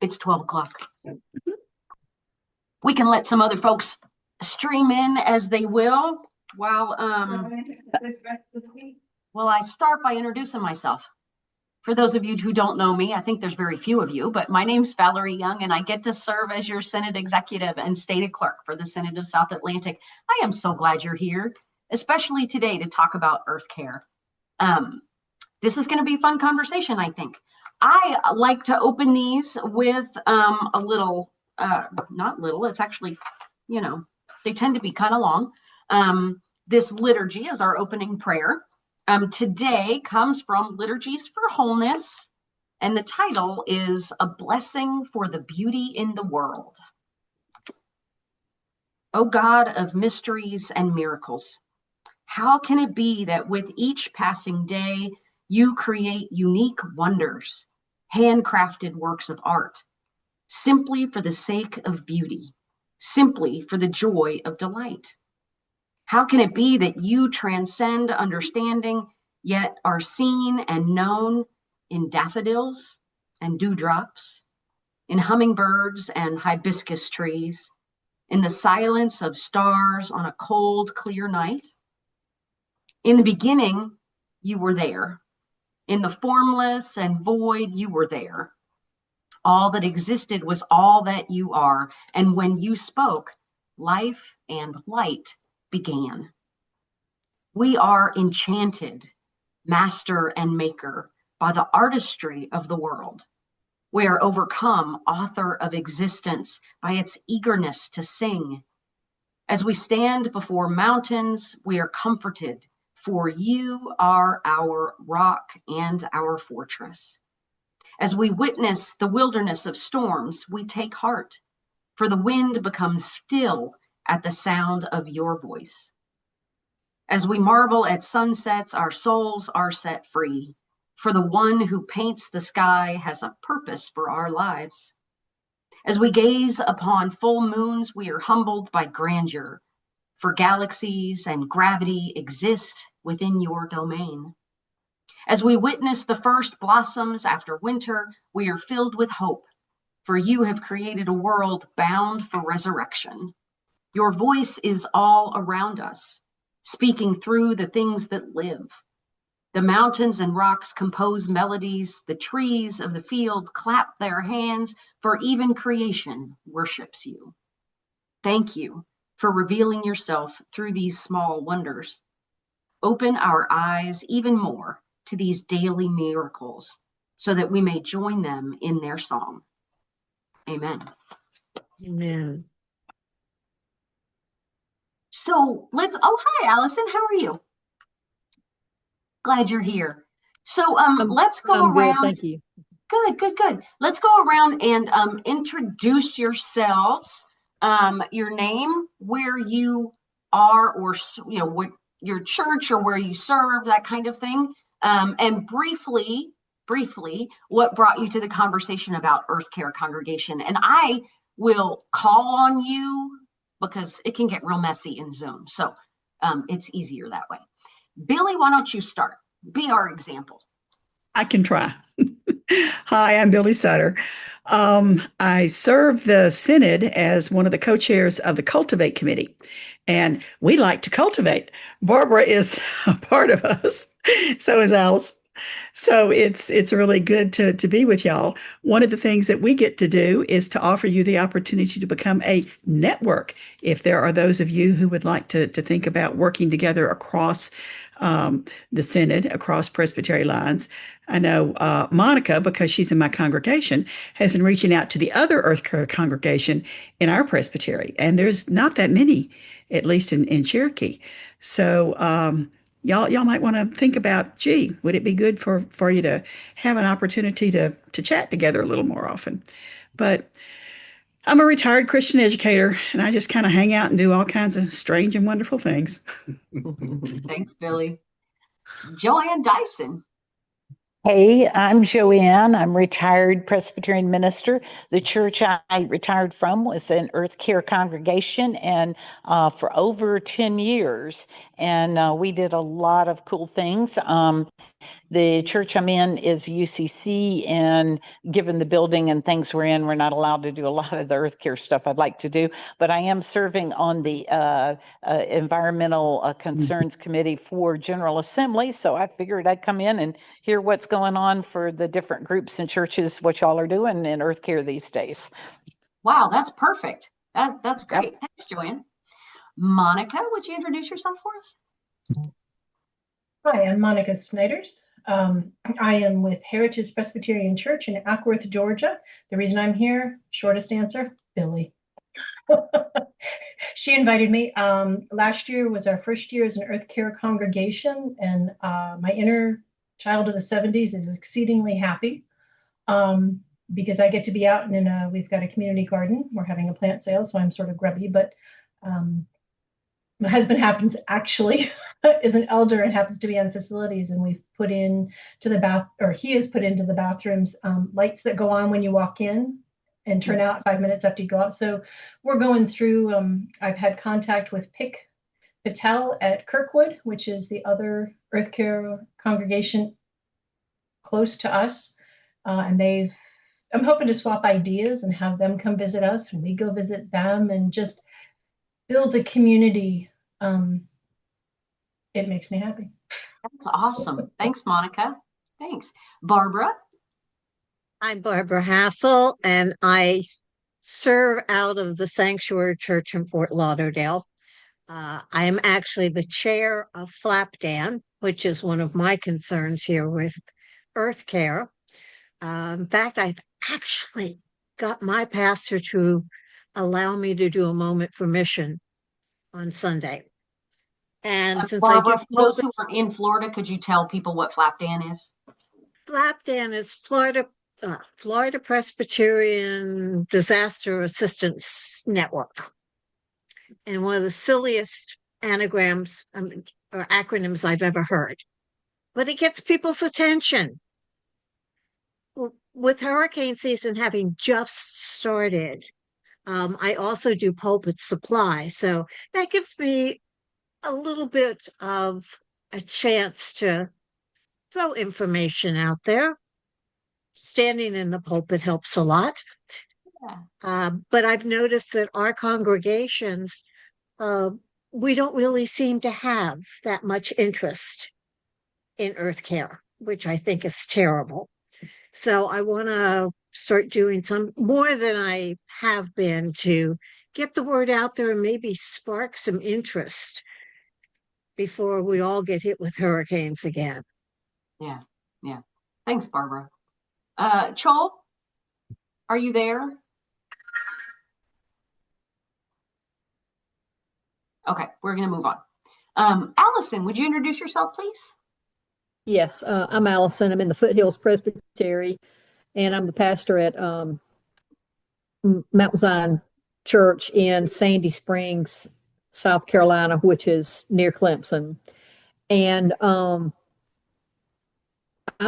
It's 12 o'clock. We can let some other folks stream in as they will while I start by introducing myself. For those of you who don't know me, I think there's very few of you, but my name's Valerie Young, and I get to serve as your Synod Executive and Stated Clerk for the Synod of South Atlantic. I am so glad you're here, especially today to talk about Earth Care. This is going to be a fun conversation, I think. I like to open these with a little, not little, it's actually, they tend to be kind of long. This liturgy is our opening prayer. Today comes from Liturgies for Wholeness, and the title is A Blessing for the Beauty in the World. O God of mysteries and miracles, how can it be that with each passing day, you create unique wonders, handcrafted works of art, simply for the sake of beauty, simply for the joy of delight? How can it be that you transcend understanding, yet are seen and known in daffodils and dewdrops, in hummingbirds and hibiscus trees, in the silence of stars on a cold, clear night? In the beginning, you were there. In the formless and void, you were there. All that existed was all that you are. And when you spoke, life and light began. We are enchanted, master and maker, by the artistry of the world. We are overcome, author of existence, by its eagerness to sing. As we stand before mountains, we are comforted, for you are our rock and our fortress. As we witness the wilderness of storms, we take heart, for the wind becomes still at the sound of your voice. As we marvel at sunsets, our souls are set free, for the one who paints the sky has a purpose for our lives. As we gaze upon full moons, we are humbled by grandeur, for galaxies and gravity exist within your domain. As we witness the first blossoms after winter, we are filled with hope, for you have created a world bound for resurrection. Your voice is all around us, speaking through the things that live. The mountains and rocks compose melodies. The trees of the field clap their hands, for even creation worships you. Thank you for revealing yourself through these small wonders. Open our eyes even more to these daily miracles, so that we may join them in their song. Amen. Amen. So hi, Allison, how are you? Glad you're here. So let's go around. Good, thank you. Good. Let's go around and introduce yourselves, your name, where you are, or what your church or where you serve, that kind of thing, and briefly, what brought you to the conversation about Earth Care Congregation. And I will call on you because it can get real messy in Zoom. So it's easier that way. Billy, why don't you start? Be our example. I can try. Hi, I'm Billy Sutter. I serve the Synod as one of the co-chairs of the Cultivate Committee, and we like to cultivate. Barbara is a part of us, so is Alice. So it's really good to be with y'all. One of the things that we get to do is to offer you the opportunity to become a network. If there are those of you who would like to think about working together across the Synod, across Presbytery lines. I know Monica, because she's in my congregation, has been reaching out to the other Earth Care congregation in our Presbytery. And there's not that many, at least in Cherokee. So y'all might want to think about, gee, would it be good for you to have an opportunity to chat together a little more often? But I'm a retired Christian educator, and I just kind of hang out and do all kinds of strange and wonderful things. Thanks, Billy. Joanne Dyson. Hey, I'm Joanne. I'm retired Presbyterian minister. The church I retired from was an Earth Care congregation, and for over 10 years. And we did a lot of cool things. The church I'm in is UCC, and given the building and things we're in, we're not allowed to do a lot of the earth care stuff I'd like to do. But I am serving on the Environmental Concerns Committee for General Assembly, so I figured I'd come in and hear what's going on for the different groups and churches, what y'all are doing in earth care these days. Wow, that's perfect. That's great. Yep. Thanks, Joanne. Monica, would you introduce yourself for us? Hi, I'm Monica Snyders. I am with Heritage Presbyterian Church in Ackworth, Georgia. The reason I'm here, shortest answer, Billy. She invited me. Last year was our first year as an Earth Care congregation, and my inner child of the 70s is exceedingly happy because I get to be out and we've got a community garden. We're having a plant sale, so I'm sort of grubby, but my husband happens actually is an elder and happens to be on facilities, and we've put in to the bath, or he has put into the bathrooms, lights that go on when you walk in and turn out 5 minutes after you go out. So we're going through, I've had contact with Pick Patel at Kirkwood, which is the other Earth Care congregation close to us. And I'm hoping to swap ideas and have them come visit us and we go visit them and just build a community. It makes me happy. That's awesome. Thanks, Monica. Thanks. Barbara? I'm Barbara Hassel, and I serve out of the Sanctuary Church in Fort Lauderdale. I am actually the chair of FlapDan, which is one of my concerns here with Earth Care. In fact, I've actually got my pastor to allow me to do a moment for mission on Sunday. And since Barbara, I for do those who are in Florida, could you tell people what FlapDan is? FlapDan is Florida Presbyterian Disaster Assistance Network. And one of the silliest anagrams or acronyms I've ever heard. But it gets people's attention. With hurricane season having just started, I also do pulpit supply. So that gives me a little bit of a chance to throw information out there. Standing in the pulpit helps a lot. Yeah. But I've noticed that our congregations, we don't really seem to have that much interest in Earth Care, which I think is terrible. So I want to start doing some more than I have been to get the word out there and maybe spark some interest before we all get hit with hurricanes again. Yeah. Thanks, Barbara. Chol, are you there? Okay, we're going to move on. Allison, would you introduce yourself, please? Yes, I'm Allison. I'm in the Foothills Presbytery, and I'm the pastor at Mount Zion Church in Sandy Springs, South Carolina, which is near Clemson. And I'm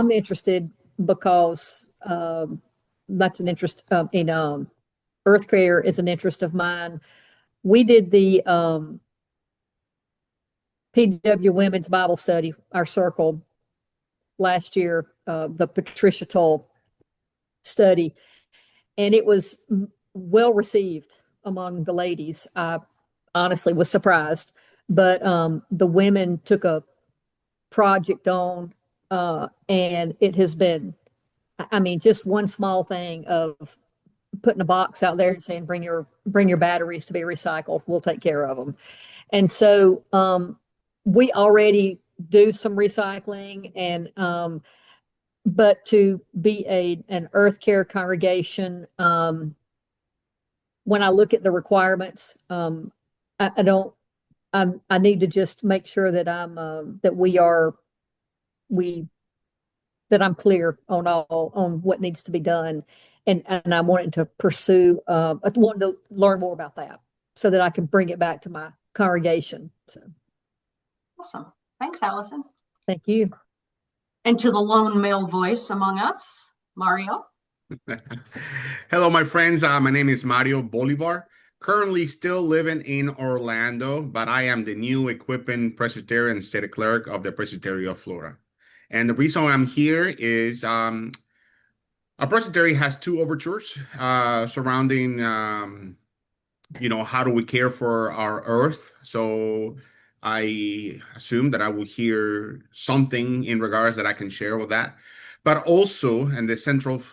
interested because that's an interest in Earth Care is an interest of mine. We did the PW Women's Bible Study, our circle, last year, the Patricia Toll study, and it was well received among the ladies. I honestly was surprised, but the women took a project on, and it has been, I mean, just one small thing of putting a box out there and saying, bring your batteries to be recycled. We'll take care of them. And so we already do some recycling, and but to be an Earth Care congregation, when I look at the requirements, I don't. I need to just make sure that that I'm clear on what needs to be done, and I wanted to pursue. I wanted to learn more about that so that I can bring it back to my congregation. So, awesome. Thanks, Allison. Thank you. And to the lone male voice among us, Mario. Hello, my friends. My name is Mario Bolivar. Currently still living in Orlando, but I am the new equipping Presbyterian State Clerk of the Presbytery of Florida. And the reason why I'm here is our presbytery has two overtures surrounding how do we care for our earth. So I assume that I will hear something in regards that I can share with that. But also, and the central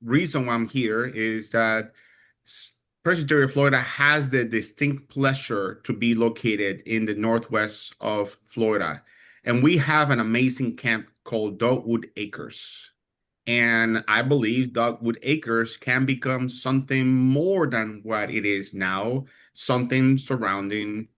reason why I'm here is that Presbytery of Florida has the distinct pleasure to be located in the northwest of Florida. And we have an amazing camp called Dogwood Acres. And I believe Dogwood Acres can become something more than what it is now, something surrounding,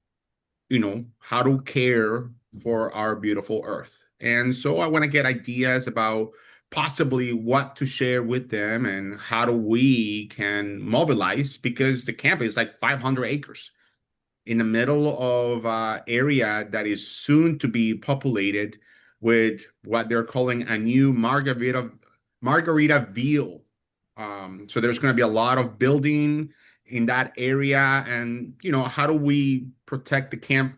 how to care for our beautiful earth. And so I want to get ideas about possibly what to share with them and how do we can mobilize, because the camp is like 500 acres in the middle of area that is soon to be populated with what they're calling a new Margaritaville. So there's going to be a lot of building in that area, and how do we protect the camp?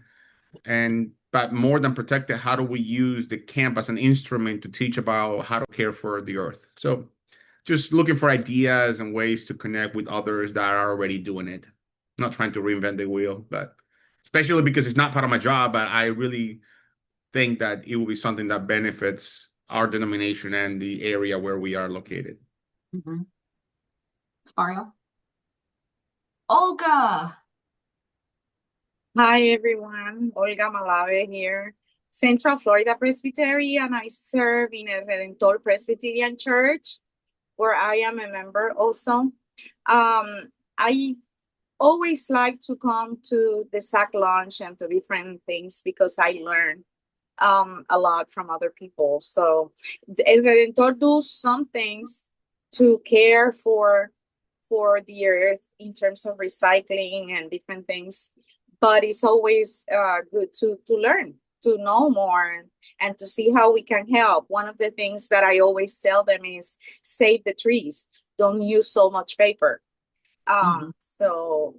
And but more than protect it, how do we use the camp as an instrument to teach about how to care for the earth? So just looking for ideas and ways to connect with others that are already doing it. Not trying to reinvent the wheel, but especially because it's not part of my job, but I really think that it will be something that benefits our denomination and the area where we are located. Mm-hmm. Mario. Olga. Hi everyone, Olga Malave here, Central Florida Presbytery, and I serve in a Redentor Presbyterian Church, where I am a member also. I always like to come to the SACK lunch and to different things because I learn a lot from other people. So El Redentor do some things to care for the earth in terms of recycling and different things, but it's always good to learn, to know more, and to see how we can help. One of the things that I always tell them is save the trees, don't use so much paper. So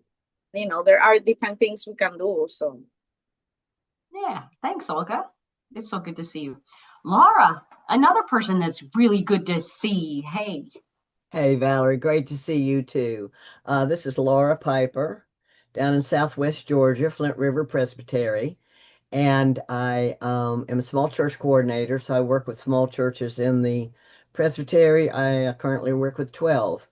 there are different things we can do. So yeah, thanks, Olga. It's so good to see you. Laura, another person that's really good to see. Hey. Hey, Valerie, great to see you too. This is Laura Piper down in Southwest Georgia, Flint River Presbytery. And I am a small church coordinator, so I work with small churches in the Presbytery. I currently work with 12.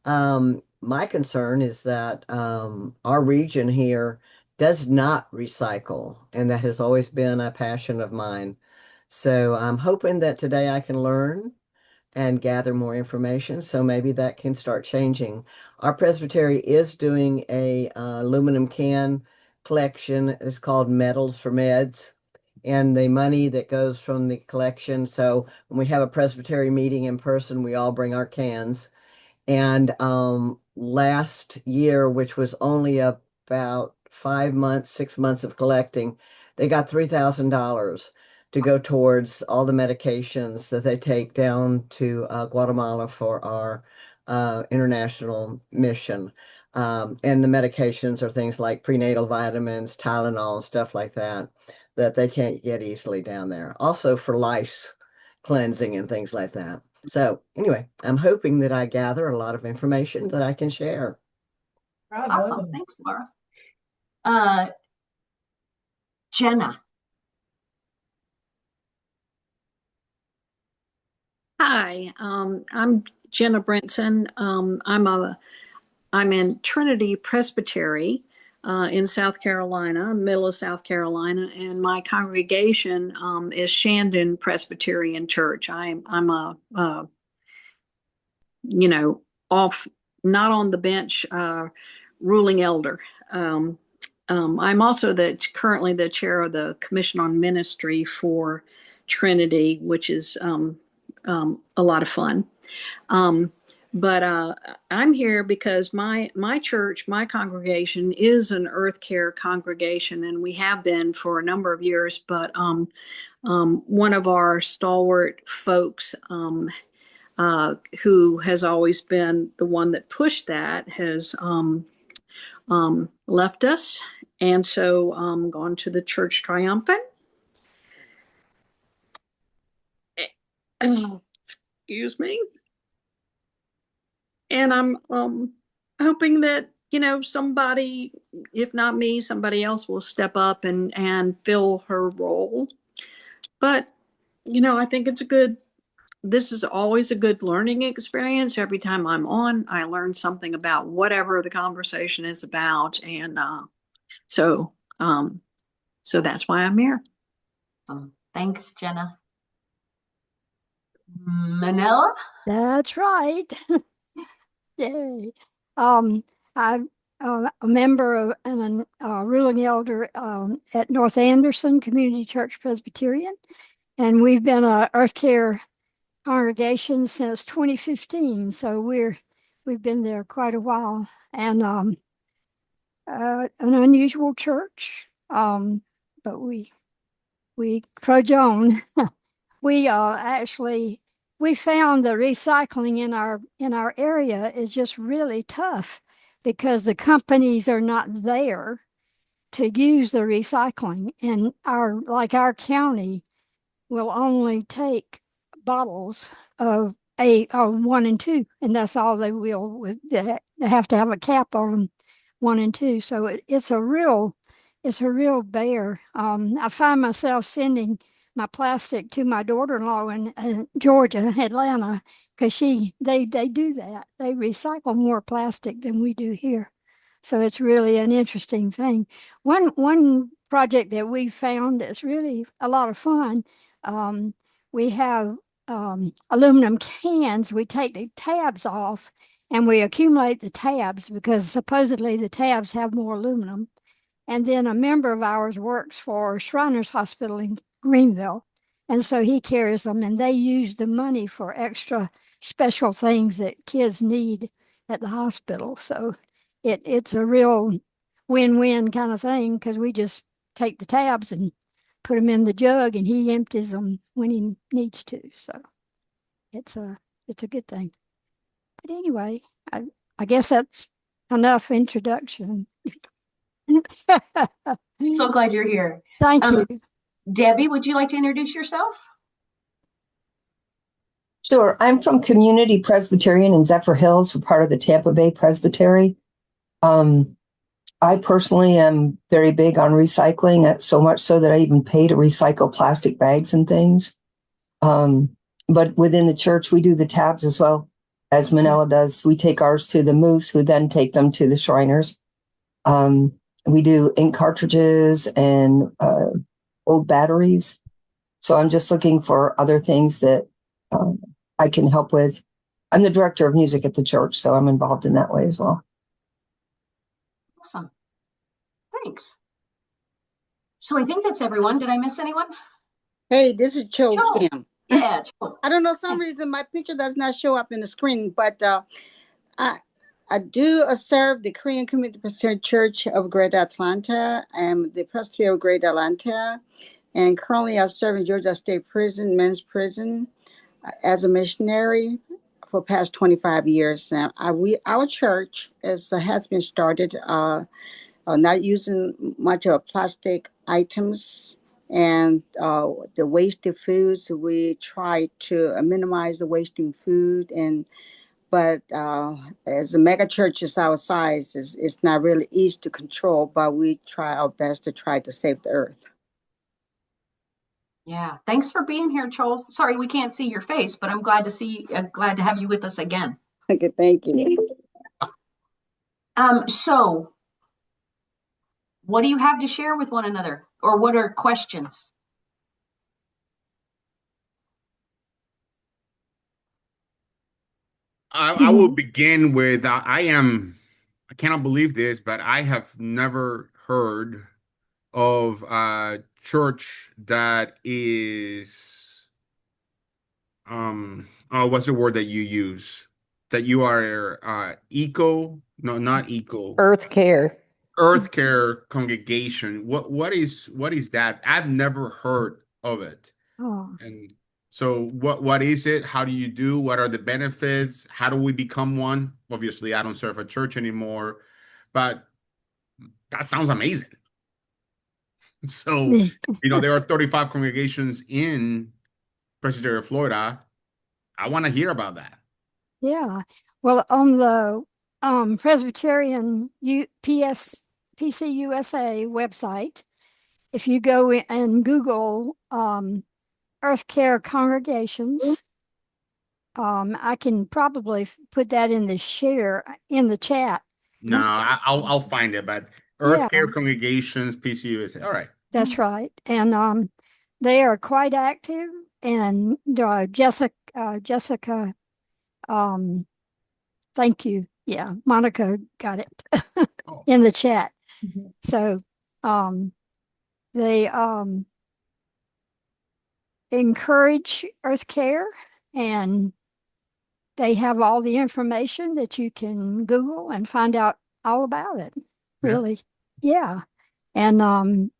My concern is that our region here does not recycle, and that has always been a passion of mine. So I'm hoping that today I can learn and gather more information, so maybe that can start changing. Our presbytery is doing a aluminum can collection. It's called Metals for Meds, and the money that goes from the collection. So when we have a presbytery meeting in person, we all bring our cans. And last year, which was only about 5 months, 6 months of collecting, they got $3,000 to go towards all the medications that they take down to Guatemala for our international mission. And the medications are things like prenatal vitamins, Tylenol, stuff like that, that they can't get easily down there. Also for lice cleansing and things like that. So anyway, I'm hoping that I gather a lot of information that I can share. Awesome. Thanks, Laura. Jenna. Hi, I'm Jenna Brinson. I'm in Trinity Presbytery in South Carolina, middle of South Carolina, and my congregation is Shandon Presbyterian Church. I'm a off, not on the bench, ruling elder. I'm also currently the chair of the Commission on Ministry for Trinity, which is a lot of fun. But I'm here because my church, my congregation is an Earth Care congregation, and we have been for a number of years. But one of our stalwart folks who has always been the one that pushed that has left us, and so gone to the Church Triumphant. Excuse me. And I'm hoping that, somebody, if not me, somebody else will step up and fill her role. But, I think this is always a good learning experience. Every time I'm on, I learn something about whatever the conversation is about. And so, so that's why I'm here. Thanks, Jenna. Manila? That's right. Yay. I'm a member of and a ruling elder at North Anderson Community Church Presbyterian, and we've been a Earth Care congregation since 2015. So we've been there quite a while, and an unusual church, but we trudge on. We actually we found the recycling in our area is just really tough because the companies are not there to use the recycling, and our county will only take bottles of one and two, and that's all they will. They have to have a cap on them, one and two. So it's a real bear. I find myself sending my plastic to my daughter-in-law in Georgia, Atlanta, because they do that. They recycle more plastic than we do here. So it's really an interesting thing. One project that we found that's really a lot of fun. We have aluminum cans. We take the tabs off and we accumulate the tabs because supposedly the tabs have more aluminum. And then a member of ours works for Shriners Hospital in Greenville. And so he carries them, and they use the money for extra special things that kids need at the hospital. So it's a real win-win kind of thing because we just take the tabs and put them in the jug, and he empties them when he needs to. So it's a good thing. But anyway, I guess that's enough introduction. So glad you're here. Thank you. Debbie, would you like to introduce yourself? Sure. I'm from Community Presbyterian in Zephyr Hills. We're part of the Tampa Bay Presbytery. I personally am very big on recycling, so much so that I even pay to recycle plastic bags and things. But within the church, we do the tabs as well, as Manila does. We take ours to the Moose, who then take them to the Shriners. We do ink cartridges and old batteries. So I'm just looking for other things that I can help with. I'm the director of music at the church, so I'm involved in that way as well. Awesome. Thanks. So I think that's everyone. Did I miss anyone? Hey, this is Cho Kim. Yeah, Cho. I don't know, some reason my picture does not show up in the screen, but I do serve the Korean Community Presbyterian Church of Greater Atlanta and the Presbytery of Greater Atlanta. And currently I serve in Georgia State Prison, men's prison, as a missionary for the past 25 years now. Our church has been started not using much of plastic items and the wasted foods. We try to minimize the wasting food, but as a mega church is our size, it's not really easy to control, but we try our best to try to save the earth. Yeah, thanks for being here, Joel. Sorry we can't see your face, but I'm glad to have you with us again. Okay, thank you. So what do you have to share with one another, or what are questions? I will begin with I cannot believe this, but I have never heard of a church that is what's the word that you use? That you are not eco. Earth Care. Earth Care congregation. What is that? I've never heard of it. Oh. And so what is it? How do you do? What are the benefits? How do we become one? Obviously, I don't serve a church anymore, but that sounds amazing. So, there are 35 congregations in Presbytery of Florida. I want to hear about that. Yeah. Well, on the Presbyterian PCUSA website, if you go in and Google Earth Care congregations, I can probably put that in the chat. No, I'll find it, but Earth Yeah, Care Congregations, PCUSA. All right. that's right. And they are quite active. And Jessica, um, thank you. Yeah, Monica got it Oh. in the chat. Mhm. So they encourage Earth Care, and they have all the information that you can Google and find out all about it. Really. Yeah. And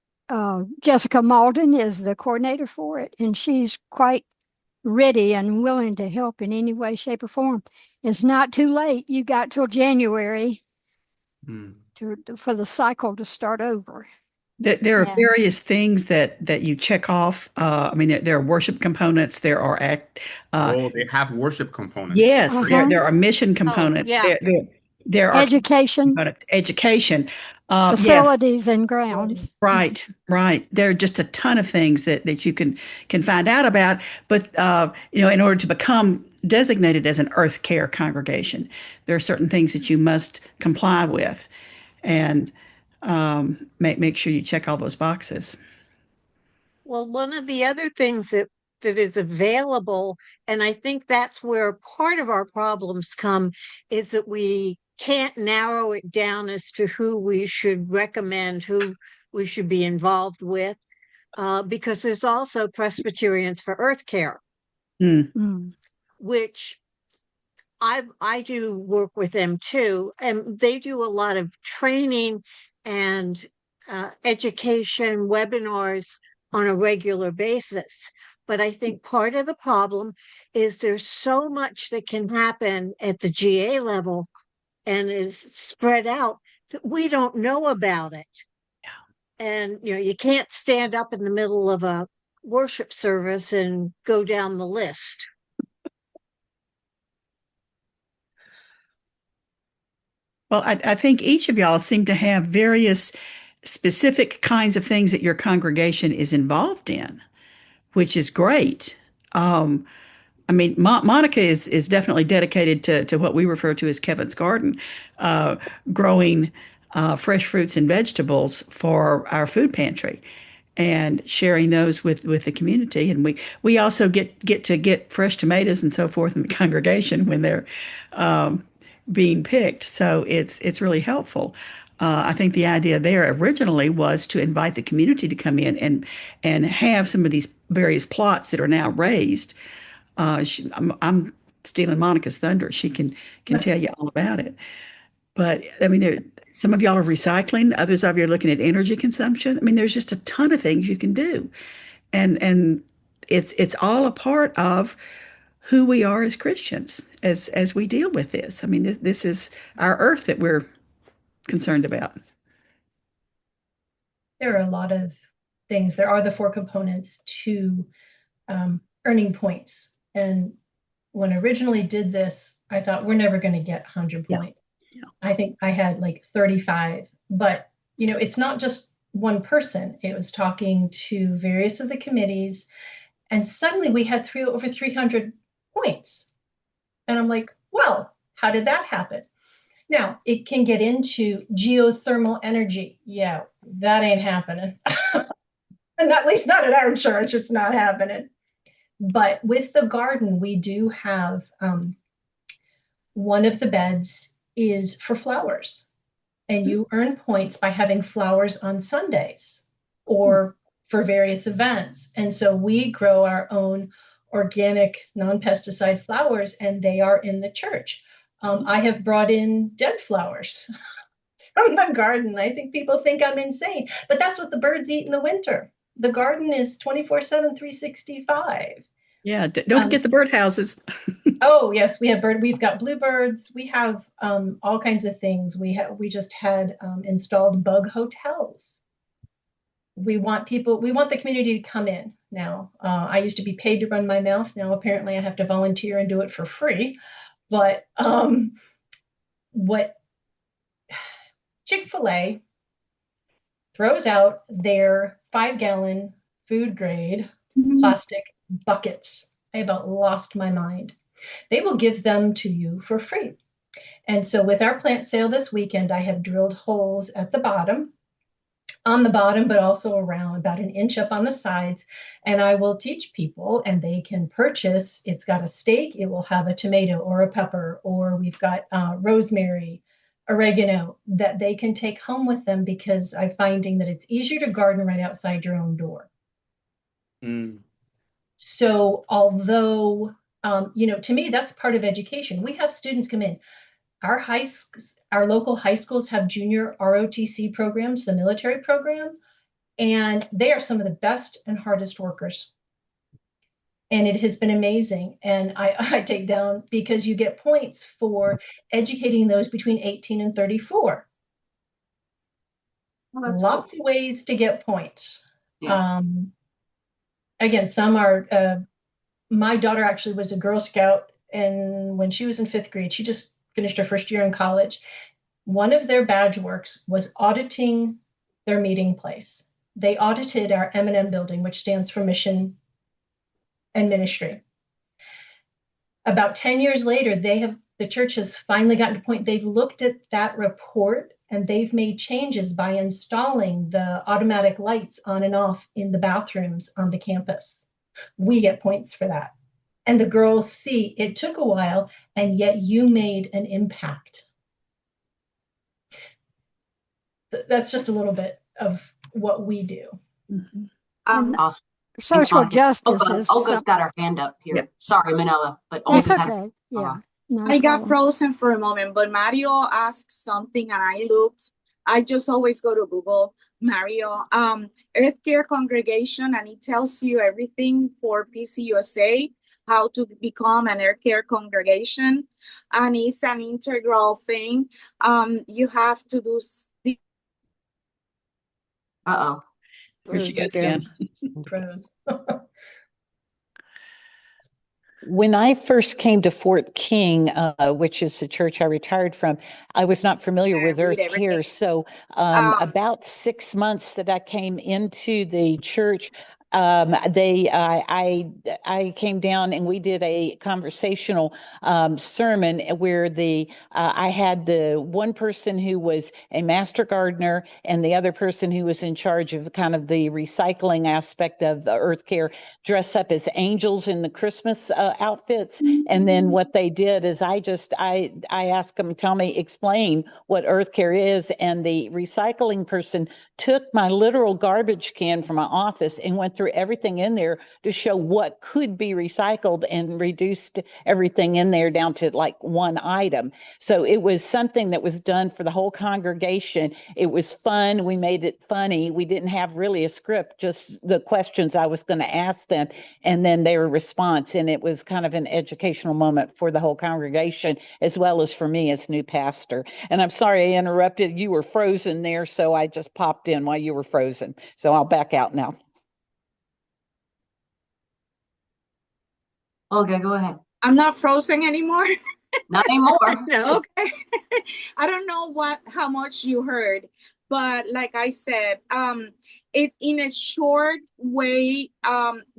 Jessica Malden is the coordinator for it, and she's quite ready and willing to help in any way, shape, or form. It's not too late. You got till January for the cycle to start over. There are And various things that you check off. I mean, there are worship components. There are Oh, they have worship components. yes, Uh-huh. there are mission Oh, components. yeah. There are education, components. Education. Yes, facilities, and grounds. right, right. There are just a ton of things that you can find out about. But in order to become designated as an Earth Care congregation, there are certain things that you must comply with, and make sure you check all those boxes. Well, one of the other things that is available, and I think that's where part of our problems come, is that we can't narrow it down as to who we should recommend, who we should be involved with, because there's also Presbyterians for Earth Care, which I do work with them too, and they do a lot of training and education webinars on a regular basis. But I think part of the problem is there's so much that can happen at the GA level and is spread out that we don't know about it. And you can't stand up in the middle of a worship service and go down the list. Well, I think each of y'all seem to have various specific kinds of things that your congregation is involved in, which is great. I mean, Monica is definitely dedicated to what we refer to as Kevin's Garden, growing fresh fruits and vegetables for our food pantry and sharing those with the community. And we also get to get fresh tomatoes and so forth in the congregation when they're being picked. So it's really helpful. I think the idea there originally was to invite the community to come in and have some of these various plots that are now raised. I'm stealing Monica's thunder. She can tell you all about it. But I mean, some of y'all are recycling. Others of you are looking at energy consumption. I mean, there's just a ton of things you can do, and it's all a part of who we are as Christians as we deal with this. I mean, this is our earth that we're concerned about. There are a lot of things. There are the 4 components to earning points. And when I originally did this, I thought we're never going to get 100 points. Yeah. I think I had like 35, but it's not just one person. It was talking to various of the committees, and suddenly we had over 300 points. And I'm like, well, how did that happen? Now, it can get into geothermal energy. Yeah, that ain't happening. And at least not at our church, it's not happening. But with the garden, we do have one of the beds is for flowers. And you earn points by having flowers on Sundays or for various events. And so we grow our own organic, non-pesticide flowers, and they are in the church. I have brought in dead flowers from the garden. I think people think I'm insane, but that's what the birds eat in the winter. The garden is 24/7, 365. Yeah, don't forget the birdhouses. Oh yes, we've got bluebirds. We have all kinds of things. We just had installed bug hotels. We want the community to come in. now. I used to be paid to run my mouth. Now apparently I have to volunteer and do it for free. But what Chick-fil-A throws out their 5-gallon food grade plastic buckets. I about lost my mind. They will give them to you for free. And so with our plant sale this weekend, I have drilled holes at the bottom, on the bottom, but also around about an inch up on the sides. And I will teach people, and they can purchase. It's got a steak, it will have a tomato or a pepper, or we've got rosemary, oregano that they can take home with them, because I'm finding that it's easier to garden right outside your own door. So although, to me, that's part of education. We have students come in. Our local high schools have junior ROTC programs, the military program, and they are some of the best and hardest workers. And it has been amazing. And I take down, because you get points for educating those between 18 and 34. Lots of ways to get points. Yeah. Again, some are, my daughter actually was a Girl Scout, and when she was in 5th grade, she just finished her first year in college. One of their badge works was auditing their meeting place. They audited our M&M building, which stands for Mission and Ministry. About 10 years later, the church has finally gotten to the point they've looked at that report, and they've made changes by installing the automatic lights on and off in the bathrooms on the campus. We get points for that. And the girls see it took a while, and yet you made an impact. That's just a little bit of what we do. Awesome. Social justice is Olga's got her hand up here. Yep. Sorry, Manila, but Olga's okay. Yeah. No I got frozen for a moment, but Mario asked something and I looked. I just always go to Google Mario Earthcare congregation, and it tells you everything for PCUSA, how to become an Earthcare congregation, and it's an integral thing. You have to do. Here she goes again. When I first came to Fort King, which is the church I retired from, I was not familiar with Earthcare. So about 6 months that I came into the church, I came down and we did a conversational sermon where I had the one person who was a master gardener and the other person who was in charge of kind of the recycling aspect of the Earthcare dress up as angels in the Christmas outfits. And then what they did is I asked them, explain what Earthcare is. And the recycling person took my literal garbage can from my office and went through everything in there to show what could be recycled and reduced everything in there down to like one item. So it was something that was done for the whole congregation. It was fun. We made it funny. We didn't have really a script, just the questions I was going to ask them and then their response. And it was kind of an educational moment for the whole congregation, as well as for me as new pastor. And I'm sorry I interrupted. You were frozen there, so I just popped in while you were frozen. So I'll back out now. Olga, go ahead. I'm not frozen anymore. Not anymore. No. Okay. I don't know how much you heard, but like I said, it in a short way,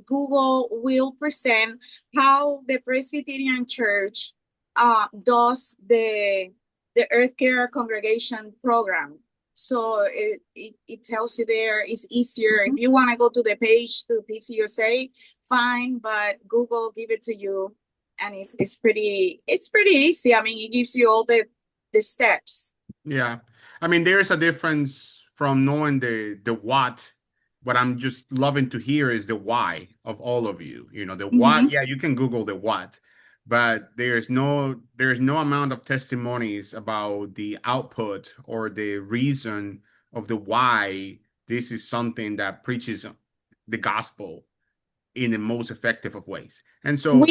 Google will present how the Presbyterian Church does the Earthcare congregation program. So it tells you there. It's easier. If you want to go to the page to PCUSA, fine, but Google give it to you, and it's pretty easy. I mean, it gives you all the steps. Yeah, I mean, there's a difference from knowing the what. What I'm just loving to hear is the why of all of you. You know, the what. Yeah, you can Google the what, but there's no amount of testimonies about the output or the reason of the why this is something that preaches the gospel in the most effective of ways. And so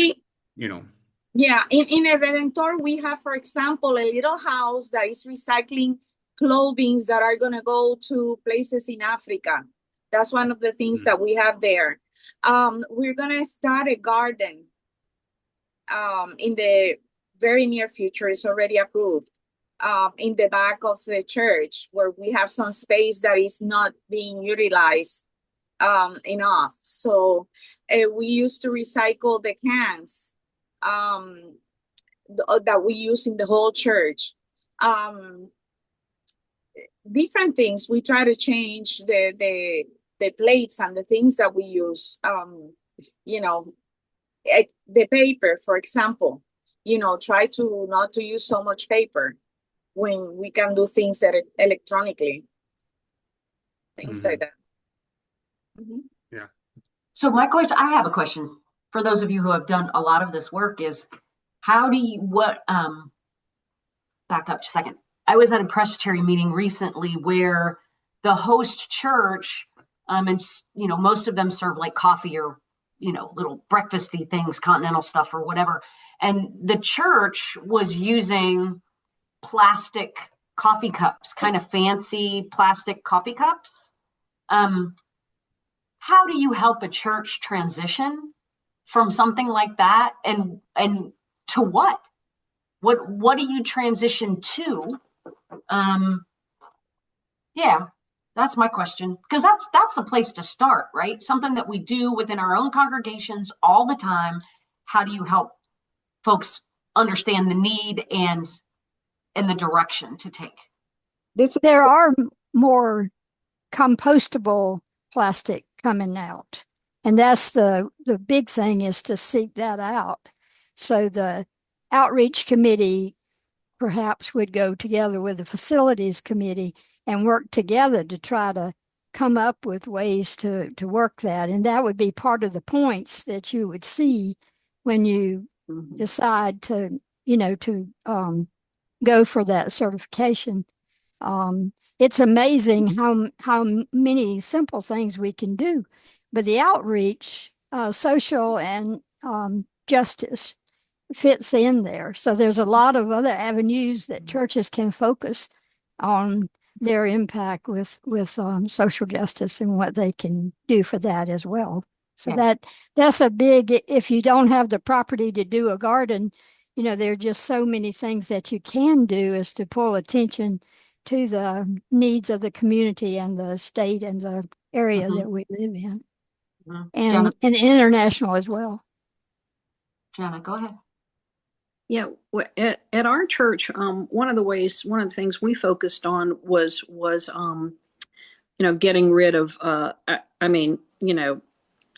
yeah, in a Redentor, we have, for example, a little house that is recycling clothing that are going to go to places in Africa. That's one of the things that we have there. We're gonna start a garden in the very near future. It's already approved in the back of the church, where we have some space that is not being utilized enough. So we used to recycle the cans that we use in the whole church. Different things. We try to change the plates and the things that we use. You know, the paper, for example. You know, try to not to use so much paper when we can do things that electronically. Things like that. Yeah. So my question, I have a question for those of you who have done a lot of this work is how do you, back up just a second. I was at a Presbyterian meeting recently where the host church, and you know, most of them serve like coffee or, you know, little breakfasty things, continental stuff or whatever. And the church was using plastic coffee cups, kind of fancy plastic coffee cups. How do you help a church transition from something like that and to what? What do you transition to? Yeah, that's my question. Because that's a place to start, right? Something that we do within our own congregations all the time. How do you help folks understand the need and the direction to take? There are more compostable plastic coming out. And that's the big thing, is to seek that out. So the outreach committee perhaps would go together with the facilities committee and work together to try to come up with ways to work that. And that would be part of the points that you would see when you decide to, you know, to go for that certification. It's amazing how many simple things we can do, but the outreach, social and justice fits in there. So there's a lot of other avenues that churches can focus on their impact with social justice and what they can do for that as well. So that's a big, if you don't have the property to do a garden, you know, there are just so many things that you can do, is to pull attention to the needs of the community and the state and the area that we live in. And international as well. Jenna, go ahead. Yeah, at our church, one of the things we focused on was you know, getting rid of I mean, you know,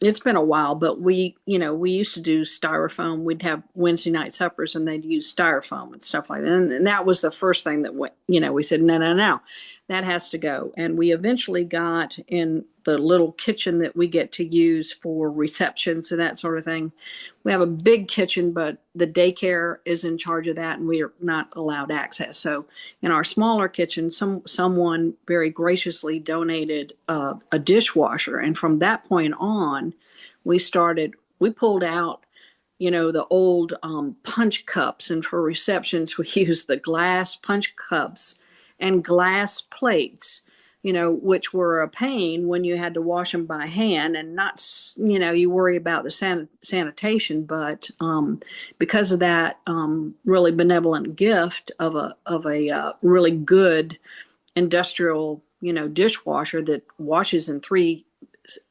it's been a while, but we used to do styrofoam. We'd have Wednesday night suppers and they'd use styrofoam and stuff like that. And that was the first thing that we said, no, that has to go. And we eventually got in the little kitchen that we get to use for receptions and that sort of thing. We have a big kitchen, but the daycare is in charge of that and we are not allowed access. So in our smaller kitchen, someone very graciously donated a dishwasher. And from that point on, we pulled out, you know, the old punch cups. And for receptions, we used the glass punch cups and glass plates, you know, which were a pain when you had to wash them by hand and not, you know, you worry about the sanitation. But because of that really benevolent gift of a really good industrial, you know, dishwasher that washes in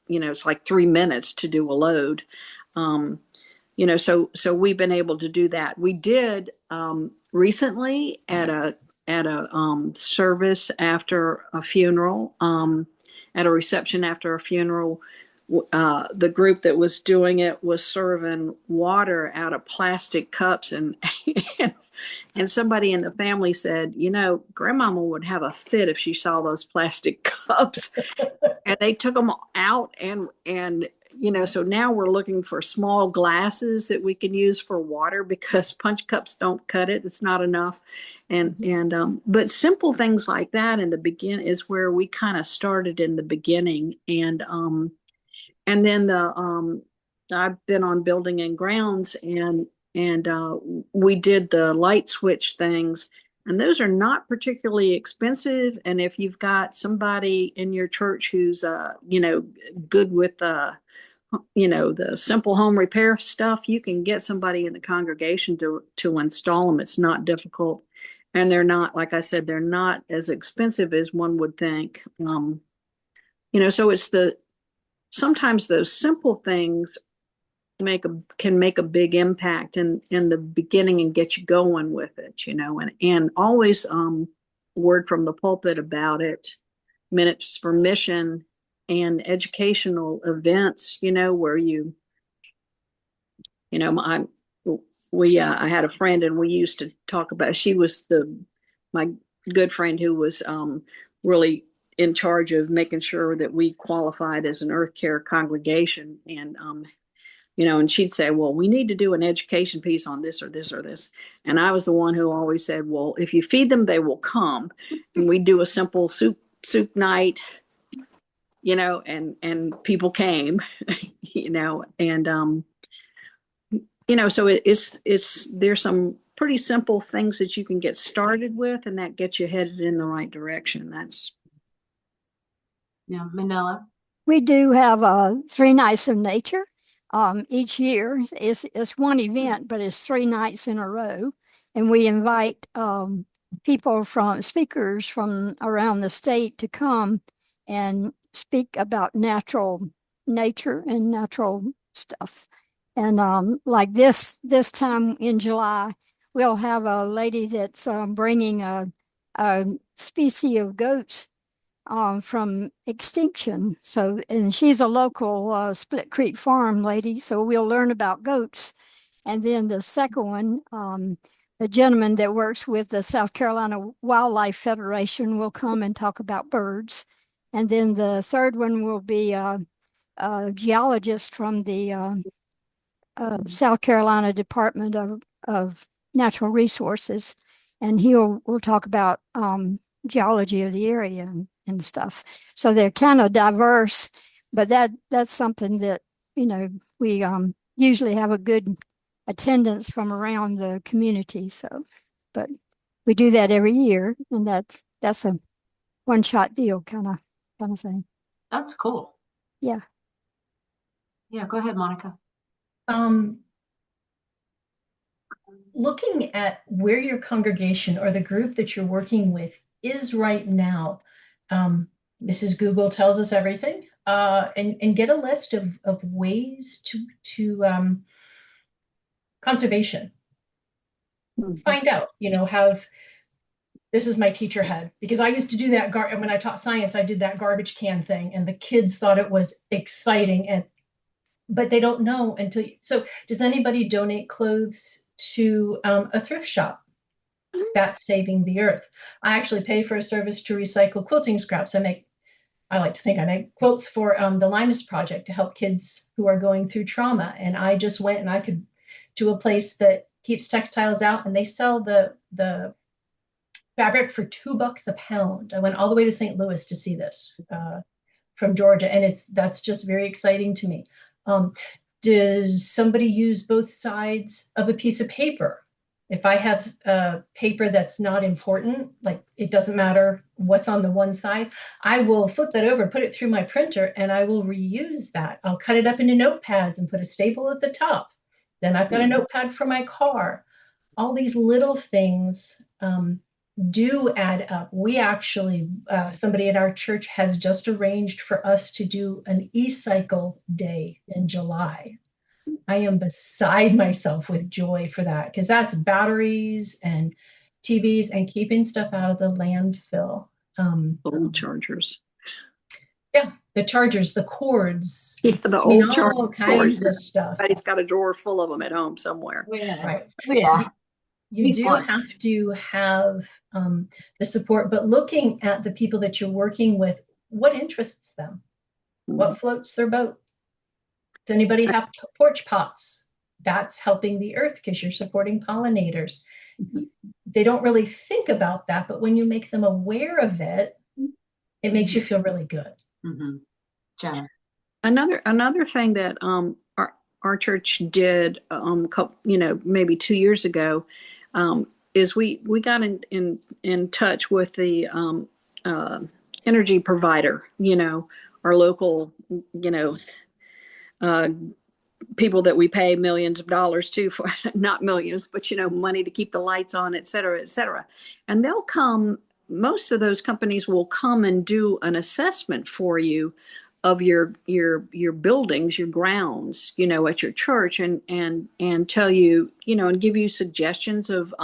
it's like 3 minutes to do a load. You know, so we've been able to do that. We did recently at a service after a funeral, at a reception after a funeral. The group that was doing it was serving water out of plastic cups, and and somebody in the family said, you know, Grandmama would have a fit if she saw those plastic cups. And they took them out and you know, so now we're looking for small glasses that we can use for water because punch cups don't cut it. It's not enough. But simple things like that in the beginning is where we kind of started in the beginning. And then I've been on building and grounds and we did the light switch things. And those are not particularly expensive. And if you've got somebody in your church who's, you know, good with the simple home repair stuff, you can get somebody in the congregation to install them. It's not difficult. And they're not, like I said, they're not as expensive as one would think. So sometimes those simple things can make a big impact in the beginning and get you going with it, and always word from the pulpit about it, minutes for mission and educational events, where I had a friend and we used to talk about, she was my good friend who was really in charge of making sure that we qualified as an Earth Care congregation. And she'd say, well, we need to do an education piece on this or this or this. And I was the one who always said, well, if you feed them, they will come. And we do a simple soup night, and people came, and so there's some pretty simple things that you can get started with, and that gets you headed in the right direction. Manila. We do have 3 nights of nature. Each year it's one event, but it's 3 nights in a row, and we invite speakers from around the state to come and speak about nature and natural stuff. And like this time in July, we'll have a lady that's bringing a species of goats from extinction. So, and she's a local Split Creek Farm lady. So we'll learn about goats. And then the second one, a gentleman that works with the South Carolina Wildlife Federation will come and talk about birds. And then the third one will be a geologist from the South Carolina Department of Natural Resources, and we'll talk about geology of the area and stuff. So they're kind of diverse, but that's something that we usually have a good attendance from around the community. So, but we do that every year, and that's a one-shot deal kind of thing. That's cool. Yeah. Yeah, go ahead, Monica. Looking at where your congregation or the group that you're working with is right now, Mrs. Google tells us everything, and get a list of ways to conservation. Mm-hmm. Find out, this is my teacher head, because I used to do that when I taught science. I did that garbage can thing, and the kids thought it was exciting, but they don't know until. So, does anybody donate clothes to a thrift shop? That's saving the earth. I actually pay for a service to recycle quilting scraps. I like to think I make quilts for the Linus Project to help kids who are going through trauma. And I just went and I could do a place that keeps textiles out, and they sell the fabric for $2 a pound. I went all the way to St. Louis to see this from Georgia, and that's just very exciting to me. Does somebody use both sides of a piece of paper? If I have a paper that's not important, like it doesn't matter what's on the one side, I will flip that over, put it through my printer, and I will reuse that. I'll cut it up into notepads and put a staple at the top. Then I've got a notepad for my car. All these little things do add up. We actually, somebody at our church has just arranged for us to do an e-cycle day in July. I am beside myself with joy for that, because that's batteries and TVs and keeping stuff out of the landfill. Old chargers. Yeah, the chargers, the cords. Yeah, the old all kinds of stuff. Everybody's got a drawer full of them at home somewhere. Yeah. Right. Yeah. You do have to have the support, but looking at the people that you're working with, what interests them? What floats their boat? Does anybody have porch pots? That's helping the earth because you're supporting pollinators. They don't really think about that, but when you make them aware of it, it makes you feel really good. Mm-hmm. Jenna. Another thing that our church did, maybe 2 years ago, is we got in touch with the energy provider, our local, people that we pay millions of dollars to for not millions, but money to keep the lights on, et cetera, et cetera. And they'll come, most of those companies will come and do an assessment for you of your buildings, your grounds, at your church, and tell you, and give you suggestions of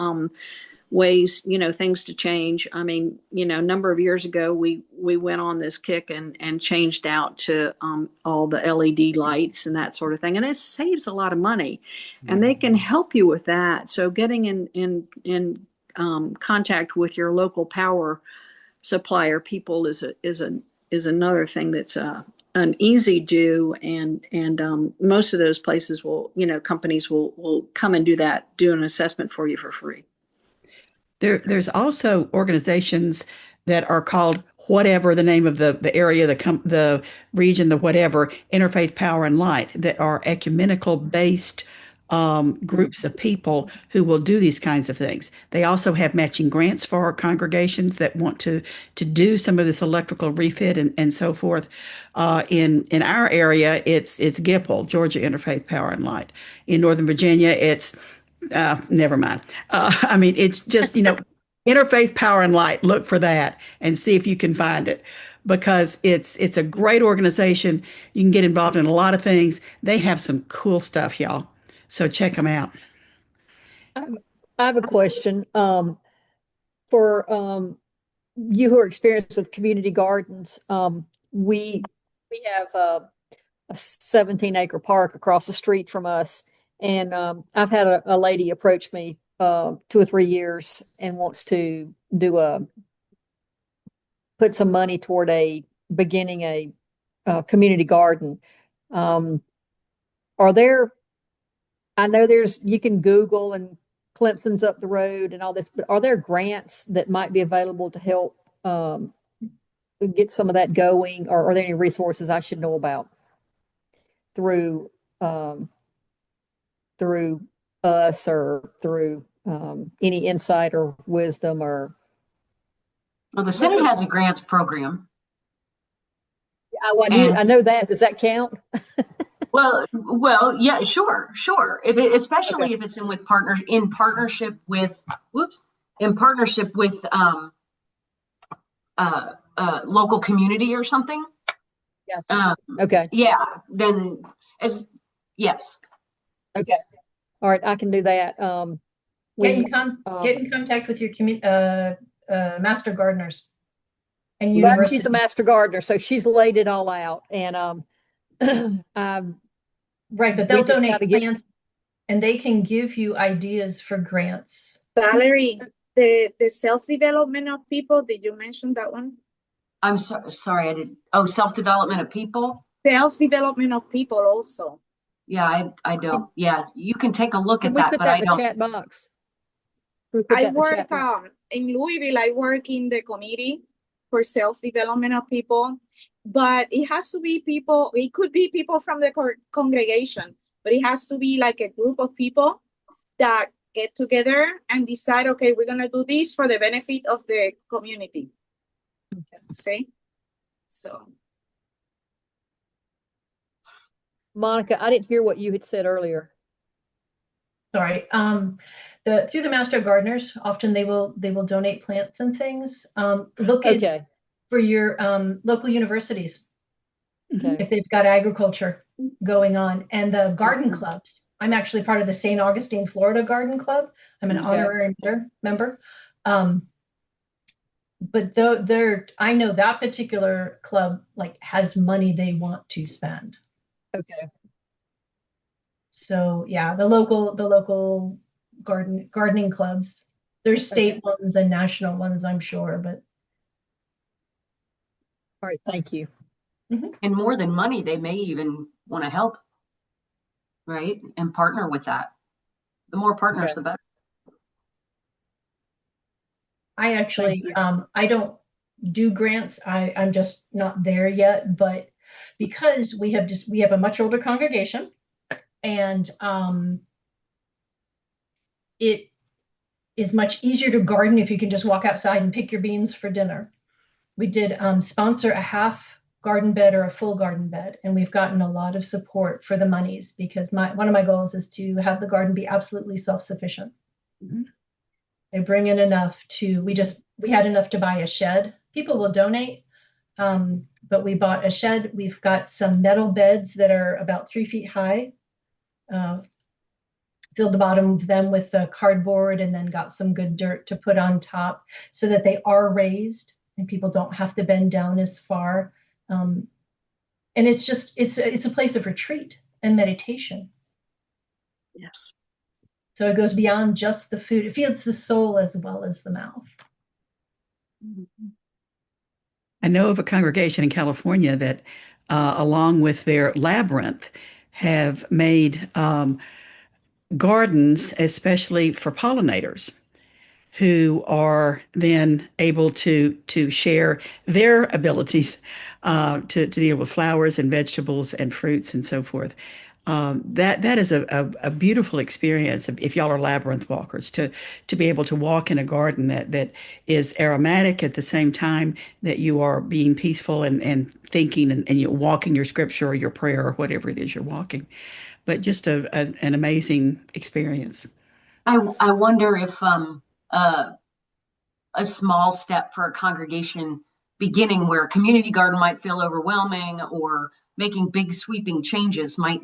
ways, things to change. I mean, a number of years ago, we went on this kick and changed out to all the LED lights and that sort of thing, and it saves a lot of money, and they can help you with that. So getting in contact with your local power supplier people is another thing that's an easy do, and most of those places will, companies will come and do an assessment for you for free. There's also organizations that are called whatever the name of the area, the region, the whatever, Interfaith Power and Light, that are ecumenical based groups of people who will do these kinds of things. They also have matching grants for our congregations that want to do some of this electrical refit and so forth. In our area, it's GIPL, Georgia Interfaith Power and Light. In Northern Virginia, it's never mind. I mean, it's just, Interfaith Power and Light. Look for that and see if you can find it, because it's a great organization. You can get involved in a lot of things. They have some cool stuff, y'all. So check them out. I have a question for you who are experienced with community gardens. We have a 17-acre park across the street from us. And I've had a lady approach me 2 or 3 years and wants to put some money toward beginning a community garden. Are there, I know you can Google and Clemson's up the road and all this, but are there grants that might be available to help get some of that going? Or are there any resources I should know about through us or through any insight or wisdom or? Well, the Senate has a grants program. I know that. Does that count? Well, yeah, sure. Especially if it's in partnership with local community or something. Yes. Okay. Yeah. Yes. Okay. All right. I can do that. Get in contact with your master gardeners and university. Well, she's a master gardener, so she's laid it all out, and right, but they'll donate plants, and they can give you ideas for grants. Valerie, the self-development of people, did you mention that one? I'm sorry, I didn't. Oh, self-development of people? Self-development of people also. Yeah, I don't. Yeah, you can take a look at that, but I don't. Chat box. I work in Louisville. I work in the committee for self-development of people, but it has to be people. It could be people from the congregation, but it has to be like a group of people that get together and decide, okay, we're going to do this for the benefit of the community. Okay. See? So. Monica, I didn't hear what you had said earlier. Sorry. Through the master gardeners, often they will donate plants and things. Look for your local universities if they've got agriculture going on, and the garden clubs. I'm actually part of the St. Augustine, Florida Garden Club. I'm an honorary member. But I know that particular club has money they want to spend. Okay. So yeah, the local gardening clubs. There's state ones and national ones, I'm sure, but. All right, thank you. And more than money, they may even want to help, right? And partner with that. The more partners, the better. I actually, I don't do grants. I'm just not there yet, but because we have a much older congregation, and it is much easier to garden if you can just walk outside and pick your beans for dinner. We did sponsor a half garden bed or a full garden bed. And we've gotten a lot of support for the monies because one of my goals is to have the garden be absolutely self-sufficient. Mhm. They bring in enough we had enough to buy a shed. People will donate, but we bought a shed. We've got some metal beds that are about 3 feet high. Filled the bottom of them with the cardboard and then got some good dirt to put on top so that they are raised and people don't have to bend down as far. And it's a place of retreat and meditation. Yes. So it goes beyond just the food. It feeds the soul as well as the mouth. I know of a congregation in California that, along with their labyrinth, have made gardens, especially for pollinators, who are then able to share their abilities to deal with flowers and vegetables and fruits and so forth. That is a beautiful experience if y'all are labyrinth walkers to be able to walk in a garden that is aromatic at the same time that you are being peaceful and thinking and you're walking your scripture or your prayer or whatever it is you're walking. But just an amazing experience. I wonder if uh, a small step for a congregation beginning where a community garden might feel overwhelming or making big sweeping changes might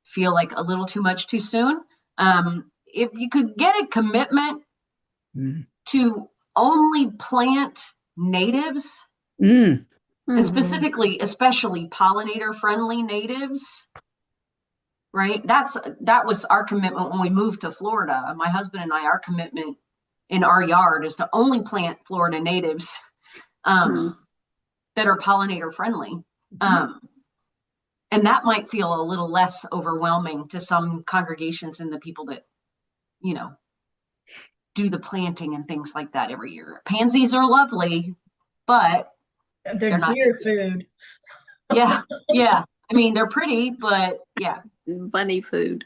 feel like a little too much too soon. If you could get a commitment to only plant natives, Mm. and specifically, especially pollinator friendly natives, right? That was our commitment when we moved to Florida. My husband and I, our commitment in our yard is to only plant Florida natives that are pollinator friendly. And that might feel a little less overwhelming to some congregations and the people that, do the planting and things like that every year. Pansies are lovely, but they're not deer food. Yeah. I mean, they're pretty, but yeah. Bunny food.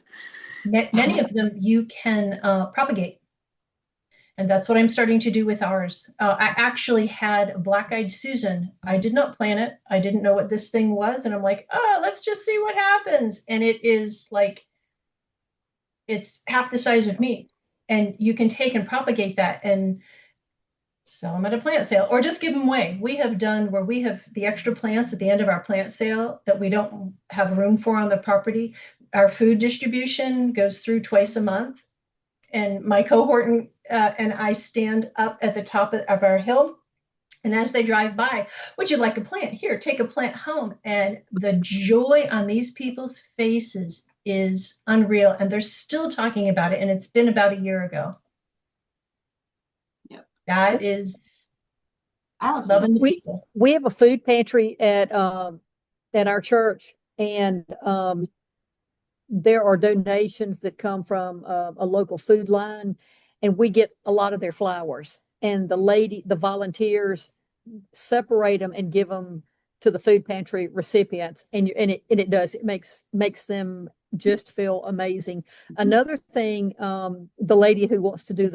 Many of them you can propagate. And that's what I'm starting to do with ours. I actually had black-eyed Susan. I did not plant it. I didn't know what this thing was. And I'm like, let's just see what happens. And it is like, it's half the size of me. And you can take and propagate that and sell them at a plant sale or just give them away. We have done where we have the extra plants at the end of our plant sale that we don't have room for on the property. Our food distribution goes through twice a month. And my cohort and I stand up at the top of our hill. And as they drive by, would you like a plant? Here, take a plant home. And the joy on these people's faces is unreal. And they're still talking about it. And it's been about a year ago. Yep. That is loving the people. We have a food pantry at our church, and there are donations that come from a local food line, and we get a lot of their flowers. And the volunteers separate them and give them to the food pantry recipients, and it makes them just feel amazing. Another thing, the lady who wants to do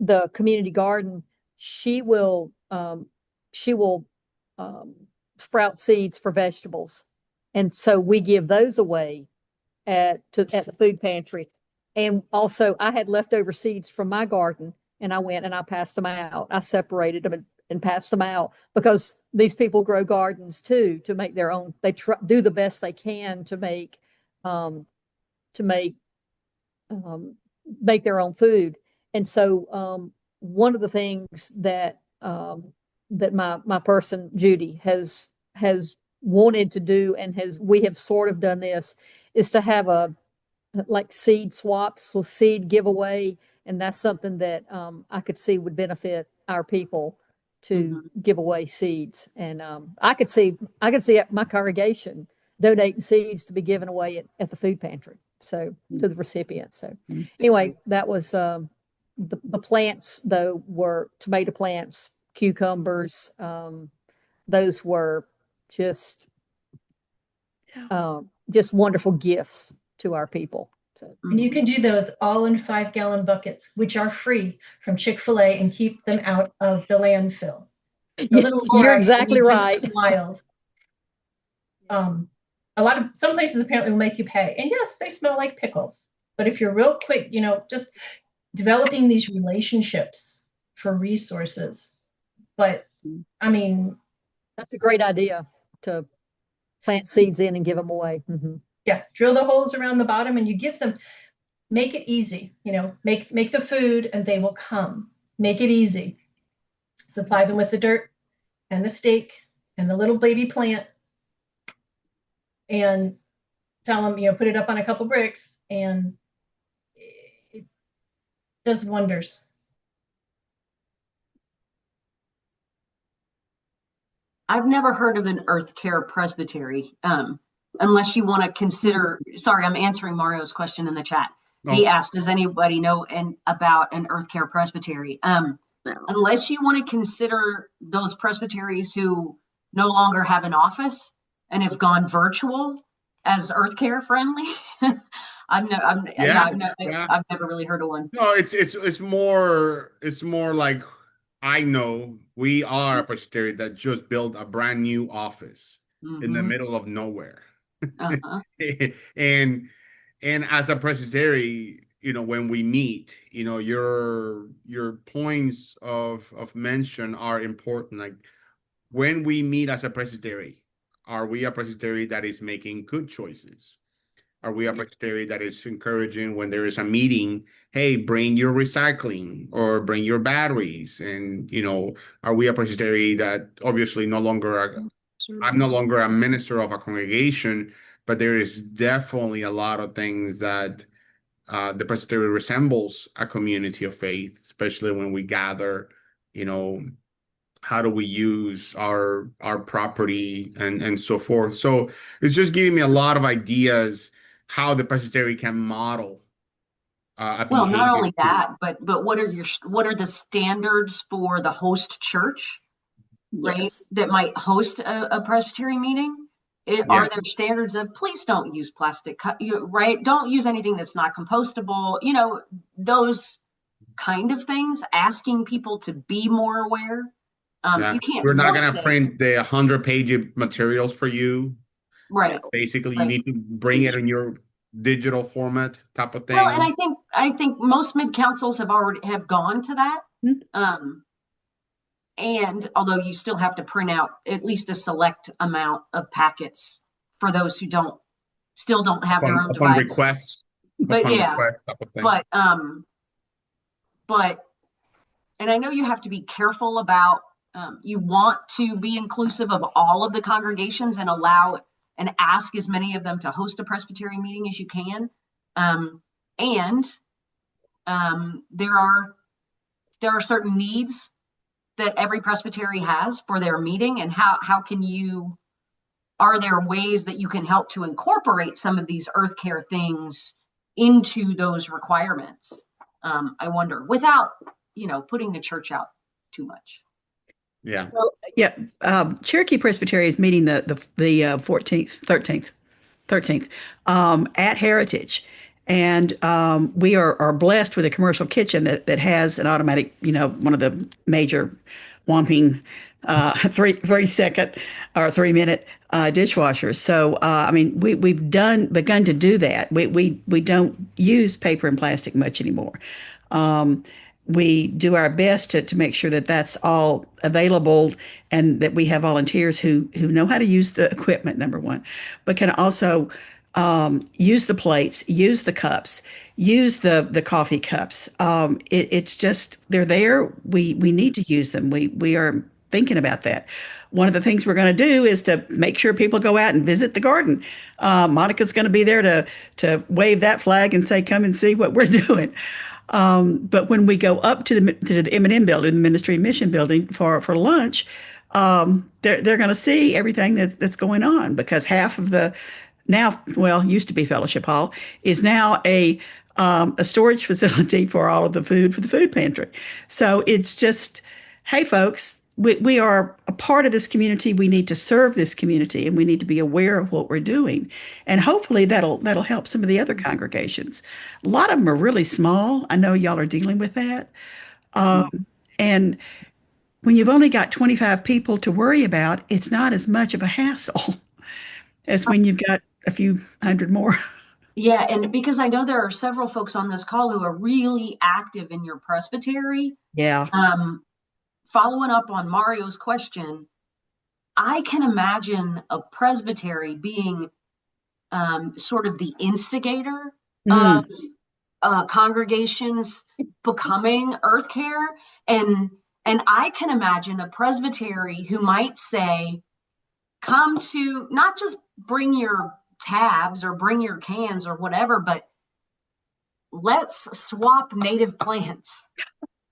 the community garden, she will sprout seeds for vegetables, and so we give those away at the food pantry. And also, I had leftover seeds from my garden, and I went and I passed them out. I separated them and passed them out because these people grow gardens too to make their own. They do the best they can to make make their own food. And so one of the things that my person Judy has wanted to do, and we have sort of done this, is to have a like seed swaps, so seed giveaway. And that's something that I could see would benefit our people to give away seeds. And I could see my congregation donating seeds to be given away at the food pantry, so to the recipients. So anyway, that was the plants, though, were tomato plants, cucumbers. Those were just wonderful gifts to our people. So. And you can do those all in 5-gallon buckets, which are free from Chick-fil-A, and keep them out of the landfill. The little You're Lorax will exactly leave you right. wild. Some places apparently will make you pay. And yes, they smell like pickles. But if you're real quick, just developing these relationships for resources. But I mean, That's a great idea to plant seeds in and give them away. yeah, drill the holes around the bottom and you give them, make it easy, make the food and they will come. Make it easy. Supply them with the dirt and the stake and the little baby plant and tell them, put it up on a couple bricks and it does wonders. I've never heard of an Earth Care Presbytery, unless you want to consider. Sorry, I'm answering Mario's question in the chat. He asked, "Does anybody know about an Earth Care Presbytery?" Unless you want to consider those presbyteries who no longer have an office and have gone virtual as Earth Care friendly. I've never really heard of one. No, it's more like I know we are a presbytery that just built a brand new office in the middle of nowhere. And as a presbytery, when we meet, your points of mention are important. Like when we meet as a presbytery, are we a presbytery that is making good choices? Are we a presbytery that is encouraging when there is a meeting, hey, bring your recycling or bring your batteries? And, are we a presbytery that obviously I'm no longer a minister of a congregation, but there is definitely a lot of things that the presbytery resembles a community of faith, especially when we gather, how do we use our property and so forth. So it's just giving me a lot of ideas how the presbytery can model a Well, not behavior. only that, but what are the standards for the host church, right? Yes. That might host a Presbytery meeting? Are there standards of please don't use plastic, right? Don't use anything that's not compostable, those kind of things, asking people to be more aware. Yeah. You can't We're not going force to it. print the 100-page materials for you. Right. Basically, you Right. need to bring it in your digital format type of thing. Well, and I think most mid councils have gone to that. And although you still have to print out at least a select amount of packets for those who still don't have their own upon device. request. But upon yeah, request type of thing. but and I know you have to be careful about you want to be inclusive of all of the congregations and allow and ask as many of them to host a Presbyterian meeting as you can. And there are certain needs that every presbytery has for their meeting, and are there ways that you can help to incorporate some of these Earth Care things into those requirements? I wonder, without putting the church out too much. Yeah. Well, yeah. Cherokee Presbytery is meeting the 13th at Heritage. And we are blessed with a commercial kitchen that has an automatic, one of the major whomping 3-second or 3-minute dishwashers. So I mean, we've begun to do that. We don't use paper and plastic much anymore. We do our best to make sure that that's all available and that we have volunteers who know how to use the equipment, number one, but can also use the plates, use the cups, use the coffee cups. It's just, they're there. We need to use them. We are thinking about that. One of the things we're going to do is to make sure people go out and visit the garden. Monica's going to be there to wave that flag and say, come and see what we're doing. But when we go up to the M&M building, the Ministry and Mission building for lunch, they're going to see everything that's going on, because half of the used to be Fellowship Hall is now a storage facility for all of the food for the food pantry. So it's just, hey folks, we are a part of this community. We need to serve this community, and we need to be aware of what we're doing. And hopefully that'll help some of the other congregations. A lot of them are really small. I know y'all are dealing with that. And when you've only got 25 people to worry about, it's not as much of a hassle as when you've got a few hundred more. Yeah, and because I know there are several folks on this call who are really active in your presbytery, Yeah. following up on Mario's question, I can imagine a presbytery being sort of the instigator Mm. of congregations becoming earth care, and I can imagine a presbytery who might say, come to not just bring your tabs or bring your cans or whatever, but let's swap native plants.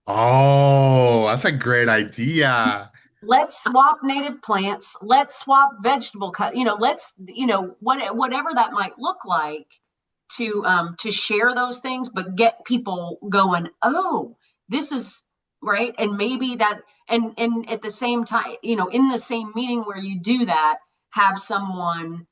Oh, that's a great idea. Let's swap native plants. Let's swap vegetable cut. Let's whatever that might look like to share those things, but get people going. Oh, this is right, and maybe that, and at the same time, in the same meeting where you do that, have someone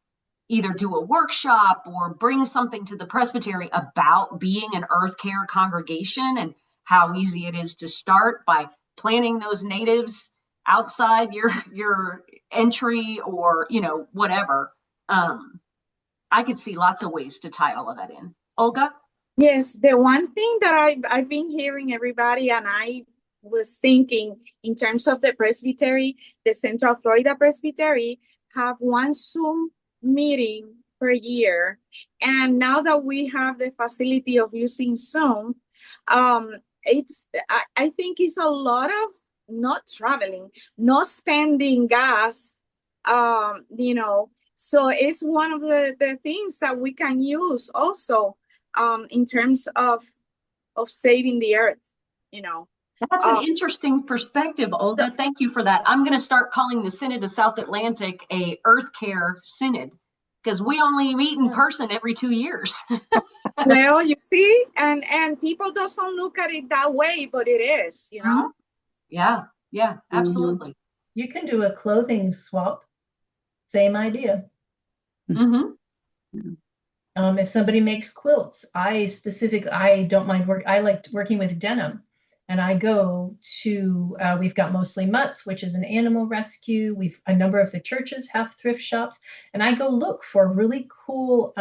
either do a workshop or bring something to the presbytery about being an earth care congregation and how easy it is to start by planting those natives outside your entry, or whatever. I could see lots of ways to tie all of that in. Olga? Yes, the one thing that I've been hearing everybody, and I was thinking in terms of the presbytery, the Central Florida Presbytery have one Zoom meeting per year. And now that we have the facility of using Zoom, I think it's a lot of not traveling, not spending gas, so it's one of the things that we can use also in terms of saving the earth. That's an interesting perspective, Olga. Thank you for that. I'm going to start calling the Synod of South Atlantic a Earth Care Synod, because we only meet in person every 2 years. Well, you see, and people doesn't look at it that way, but it is. Yeah, absolutely. You can do a clothing swap. Same idea. Mm-hmm. If somebody makes quilts, I don't mind work. I like working with denim, and I go to. We've got mostly Mutts, which is an animal rescue. A number of the churches have thrift shops, and I go look for really cool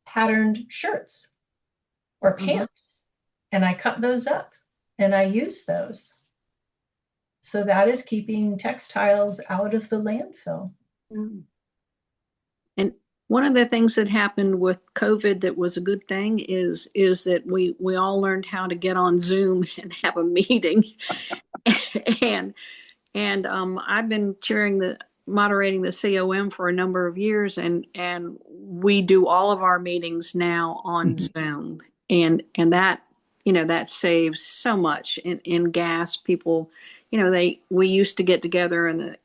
patterned shirts or pants, and I cut those up and I use those. So that is keeping textiles out of the landfill. And one of the things that happened with COVID that was a good thing is that we all learned how to get on Zoom and have a meeting. and I've been moderating the COM for a number of years, and we do all of our meetings now on Zoom, and that that saves so much in gas. People, we used to get together in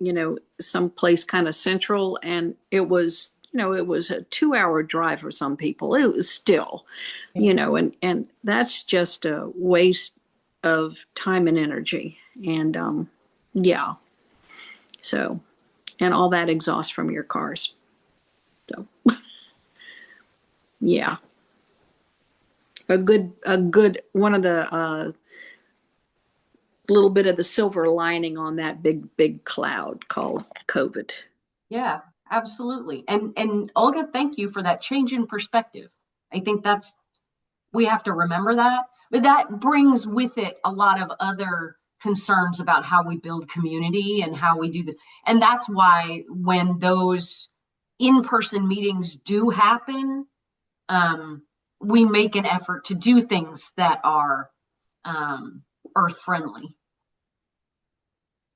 some place kind of central, and it was it was a 2-hour drive for some people. It was still, and that's just a waste of time and energy. And yeah. So, and all that exhaust from your cars. So, yeah. A good one of the little bit of the silver lining on that big cloud called COVID. Yeah, absolutely. And Olga, thank you for that change in perspective. I think we have to remember that, but that brings with it a lot of other concerns about how we build community and how we do and that's why when those in-person meetings do happen, we make an effort to do things that are earth friendly,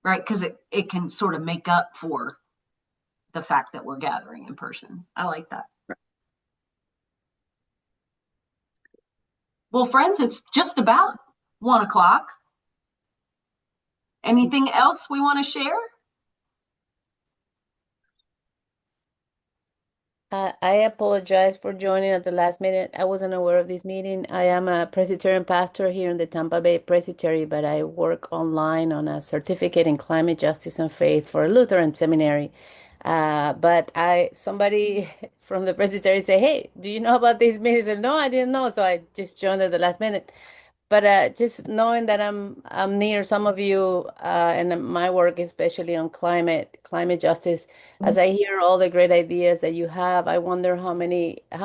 right? Because it can sort of make up for the fact that we're gathering in person. I like that. Well, friends, it's just about 1:00. Anything else we want to share? I apologize for joining at the last minute. I wasn't aware of this meeting. I am a Presbyterian pastor here in the Tampa Bay Presbytery, but I work online on a certificate in climate justice and faith for a Lutheran seminary. But somebody from the Presbytery said, "Hey, do you know about these meetings?" I said, "No, I didn't know." So I just joined at the last minute. But just knowing that I'm near some of you and my work, especially on climate justice, as I hear all the great ideas that you have, I wonder how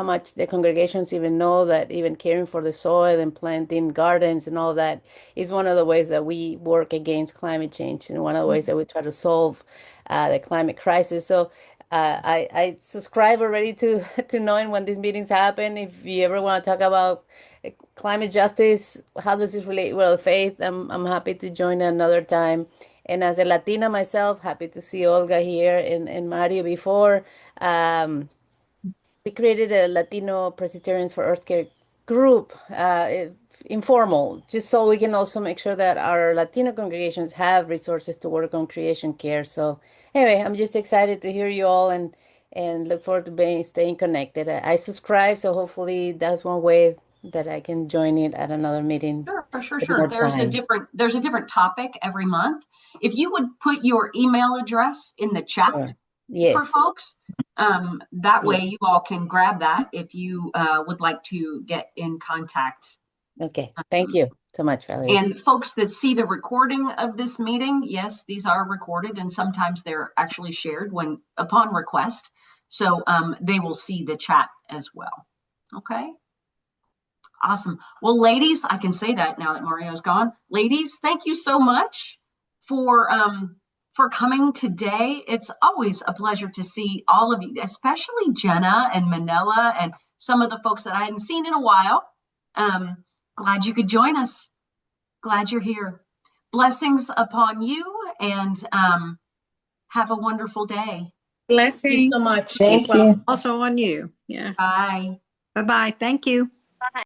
much the congregations even know that even caring for the soil and planting gardens and all that is one of the ways that we work against climate change and one of the ways that we try to solve the climate crisis. So I subscribe already to to knowing when these meetings happen. If you ever want to talk about climate justice, how does this relate well faith? I'm happy to join another time. And as a Latina myself, happy to see Olga here and Mario before. Um, we created a Latino Presbyterians for Earthcare group, informal, just so we can also make sure that our Latino congregations have resources to work on creation care. So anyway, I'm just excited to hear you all and look forward to staying connected. I subscribe, so hopefully that's one way that I can join it at another meeting. Sure. There's a different topic every month. If you would put your email address in the chat for folks, that way you all can grab that if you would like to get in contact. Okay, thank you so much, Valerie. And folks that see the recording of this meeting, yes, these are recorded and sometimes they're actually shared when upon request. So they will see the chat as well. Okay. Awesome. Well, ladies, I can say that now that Mario's gone. Ladies, thank you so much for coming today. It's always a pleasure to see all of you, especially Jenna and Manila and some of the folks that I hadn't seen in a while. Glad you could join us. Glad you're here. Blessings upon you and have a wonderful day. Blessings. Thank you so much. Thank you. Also on you. Yeah. Bye. Bye-bye. Thank you.